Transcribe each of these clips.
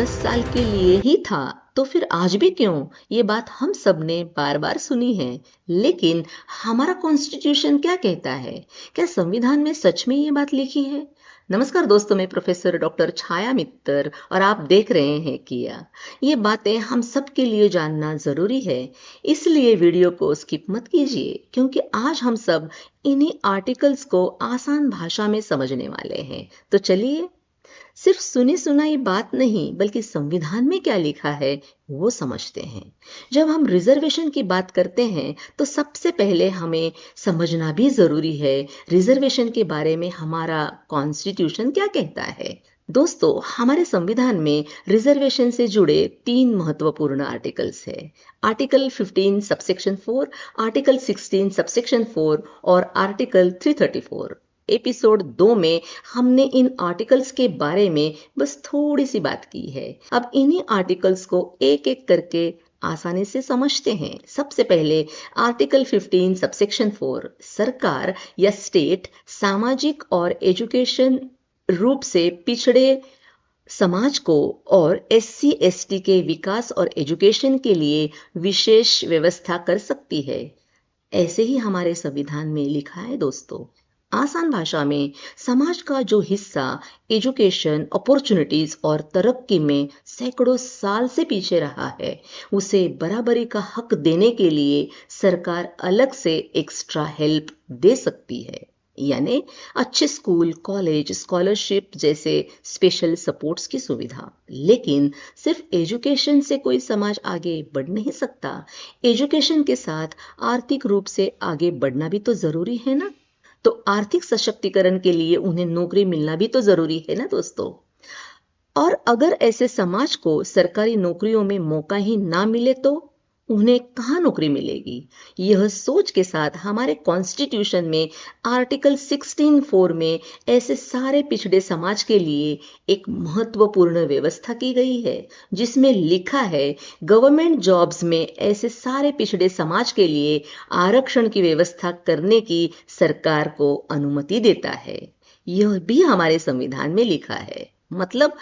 10 साल के लिए ही था, तो फिर आज भी क्यों? ये बात हम सब ने बार बार सुनी है। लेकिन हमारा कॉन्स्टिट्यूशन क्या कहता है? क्या संविधान में सच में ये बात लिखी है? नमस्कार दोस्तों, मैं प्रोफेसर डॉक्टर छाया मित्तर और आप देख रहे हैं किया। ये बातें हम सब के लिए जानना जरूरी है, इसलिए वीडियो को स्किप मत कीजिए, क्योंकि आज हम सब इन्हीं आर्टिकल्स को आसान भाषा में समझने वाले हैं। तो चलिए, सिर्फ सुनी सुनाई बात नहीं, बल्कि संविधान में क्या लिखा है वो समझते हैं। जब हम रिजर्वेशन की बात करते हैं तो सबसे पहले हमें समझना भी जरूरी है रिजर्वेशन के बारे में हमारा कॉन्स्टिट्यूशन क्या कहता है। दोस्तों, हमारे संविधान में रिजर्वेशन से जुड़े 3 महत्वपूर्ण आर्टिकल्स है। आर्टिकल 15 सबसेक्शन 4, आर्टिकल 16 सबसेक्शन 4 और आर्टिकल 334। एपिसोड 2 में हमने इन आर्टिकल्स के बारे में बस थोड़ी सी बात की है। अब इन्हीं आर्टिकल्स को एक एक करके आसानी से समझते हैं। सबसे पहले आर्टिकल 15 सबसेक्शन 4, सरकार या स्टेट सामाजिक और एजुकेशन रूप से पिछड़े समाज को और एससी एसटी के विकास और एजुकेशन के लिए विशेष व्यवस्था कर सकती है। ऐसे ही हमारे संविधान में लिखा है दोस्तों। आसान भाषा में, समाज का जो हिस्सा एजुकेशन, अपॉर्चुनिटीज और तरक्की में सैकड़ों साल से पीछे रहा है, उसे बराबरी का हक देने के लिए सरकार अलग से एक्स्ट्रा हेल्प दे सकती है। यानी अच्छे स्कूल, कॉलेज, स्कॉलरशिप जैसे स्पेशल सपोर्ट्स की सुविधा। लेकिन सिर्फ एजुकेशन से कोई समाज आगे बढ़ नहीं सकता। एजुकेशन के साथ आर्थिक रूप से आगे बढ़ना भी तो जरूरी है ना। तो आर्थिक सशक्तिकरण के लिए उन्हें नौकरी मिलना भी तो जरूरी है ना दोस्तों। और अगर ऐसे समाज को सरकारी नौकरियों में मौका ही ना मिले तो उन्हें कहाँ नौकरी मिलेगी? यह सोच के साथ हमारे कॉन्स्टिट्यूशन में आर्टिकल 16(4) में ऐसे सारे पिछड़े समाज के लिए एक महत्वपूर्ण व्यवस्था की गई है, जिसमें लिखा है गवर्नमेंट जॉब्स में ऐसे सारे पिछड़े समाज के लिए आरक्षण की व्यवस्था करने की सरकार को अनुमति देता है। यह भी हमारे संविधान में लिखा है। मतलब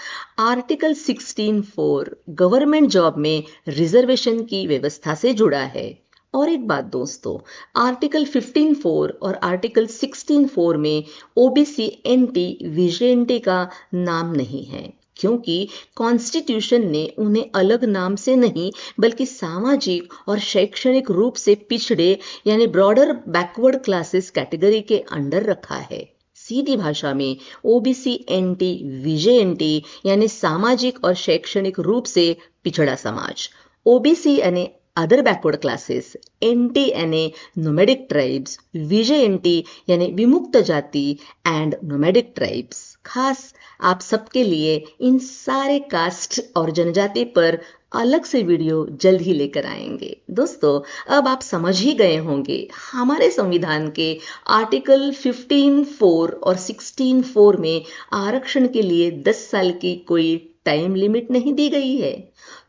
आर्टिकल 16(4) गवर्नमेंट जॉब में रिजर्वेशन की व्यवस्था से जुड़ा है। और एक बात दोस्तों, आर्टिकल 15(4) और आर्टिकल 16(4) में ओबीसी, एनटी, वीजेएनटी का नाम नहीं है, क्योंकि कॉन्स्टिट्यूशन ने उन्हें अलग नाम से नहीं, बल्कि सामाजिक और शैक्षणिक रूप से पिछड़े यानी ब्रॉडर बैकवर्ड क्लासेस कैटेगरी के अंडर रखा है। सीधी भाषा में ओबीसी, एनटी, वीजेएनटी यानी सामाजिक और शैक्षणिक रूप से पिछड़ा समाज, ओबीसी यानी अदर बैकवर्ड क्लासेस, एनटी यानी नोमैडिक ट्राइब्स, वीजेएनटी यानी विमुक्त जाति एंड नोमैडिक ट्राइब्स। खास आप सबके लिए इन सारे कास्ट और जनजाति पर अलग से वीडियो जल्द ही लेकर आएंगे। दोस्तों, अब आप समझ ही गए होंगे हमारे संविधान के आर्टिकल 15(4) और 16(4) में आरक्षण के लिए 10 साल की कोई टाइम लिमिट नहीं दी गई है।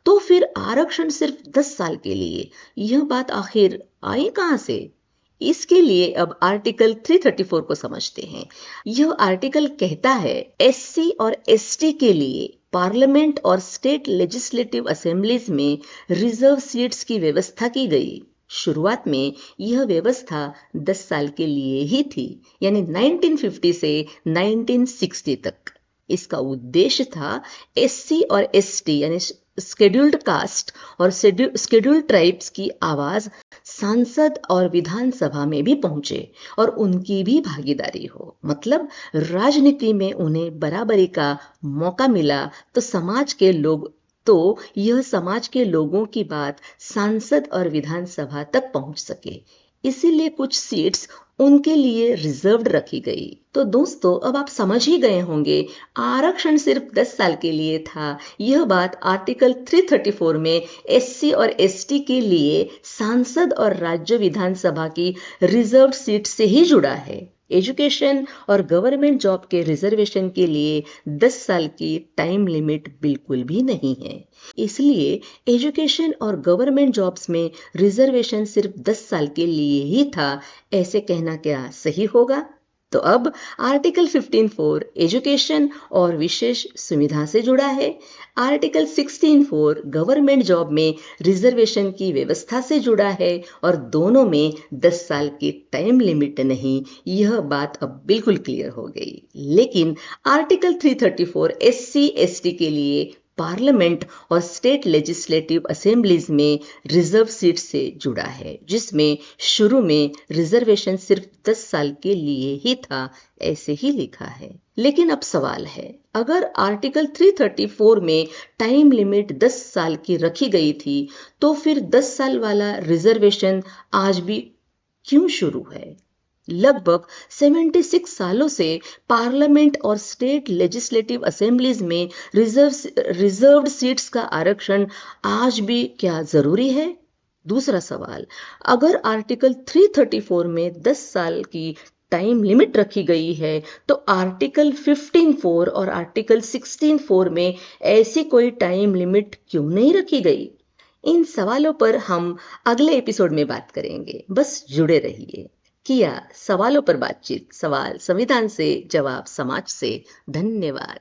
तो फिर आरक्षण सिर्फ 10 साल के लिए, यह बात आखिर आई कहां से? इसके लिए अब आर्टिकल 334 को समझते हैं। यह आर्टिकल कहता है एससी और एसटी के लिए पार्लियामेंट और स्टेट लेजिस्लेटिव असेंबलीज में रिजर्व सीट्स की व्यवस्था की गई। शुरुआत में यह व्यवस्था 10 साल के लिए ही थी, यानी 1950 से 1960 तक। इसका उद्देश्य था एससी और एसटी यानी शेड्यूल्ड कास्ट और शेड्यूल्ड ट्राइब्स की आवाज सांसद और विधानसभा में भी पहुंचे और उनकी भी भागीदारी हो। मतलब राजनीति में उन्हें बराबरी का मौका मिला तो यह समाज के लोगों की बात सांसद और विधानसभा तक पहुंच सके। इसीलिए कुछ सीट्स उनके लिए रिजर्व्ड रखी गई। तो दोस्तों, अब आप समझ ही गए होंगे आरक्षण सिर्फ 10 साल के लिए था। यह बात आर्टिकल 334 में एससी और एसटी के लिए सांसद और राज्य विधानसभा की रिजर्व सीट से ही जुड़ा है। एजुकेशन और गवर्नमेंट जॉब के रिजर्वेशन के लिए 10 साल की टाइम लिमिट बिल्कुल भी नहीं है। इसलिए एजुकेशन और गवर्नमेंट जॉब्स में रिजर्वेशन सिर्फ 10 साल के लिए ही था, ऐसे कहना क्या सही होगा? तो अब आर्टिकल 15(4) एजुकेशन और विशेष सुविधा से जुड़ा है। आर्टिकल 16(4) गवर्नमेंट जॉब में रिजर्वेशन की व्यवस्था से जुड़ा है और दोनों में 10 साल की टाइम लिमिट नहीं। यह बात अब बिल्कुल क्लियर हो गई। लेकिन आर्टिकल 334 SC ST के लिए पार्लियामेंट और स्टेट लेजिस्लेटिव असेंबलीज में रिजर्व सीट से जुड़ा है, जिसमें शुरू में रिजर्वेशन सिर्फ 10 साल के लिए ही था, ऐसे ही लिखा है। लेकिन अब सवाल है, अगर आर्टिकल 334 में टाइम लिमिट 10 साल की रखी गई थी, तो फिर 10 साल वाला रिजर्वेशन आज भी क्यों शुरू है? लगभग 76 सालों से पार्लियामेंट और स्टेट लेजिस्लेटिव असेंबलीज में रिजर्व्ड सीट्स का आरक्षण आज भी क्या जरूरी है? दूसरा सवाल, अगर आर्टिकल 334 में 10 साल की टाइम लिमिट रखी गई है, तो आर्टिकल 15(4) और आर्टिकल 16(4) में ऐसी कोई टाइम लिमिट क्यों नहीं रखी गई? इन सवालों पर हम अगले एपिसोड में बात करेंगे। बस जुड़े रहिए। किया सवालों पर बातचीत, सवाल संविधान से, जवाब समाज से। धन्यवाद।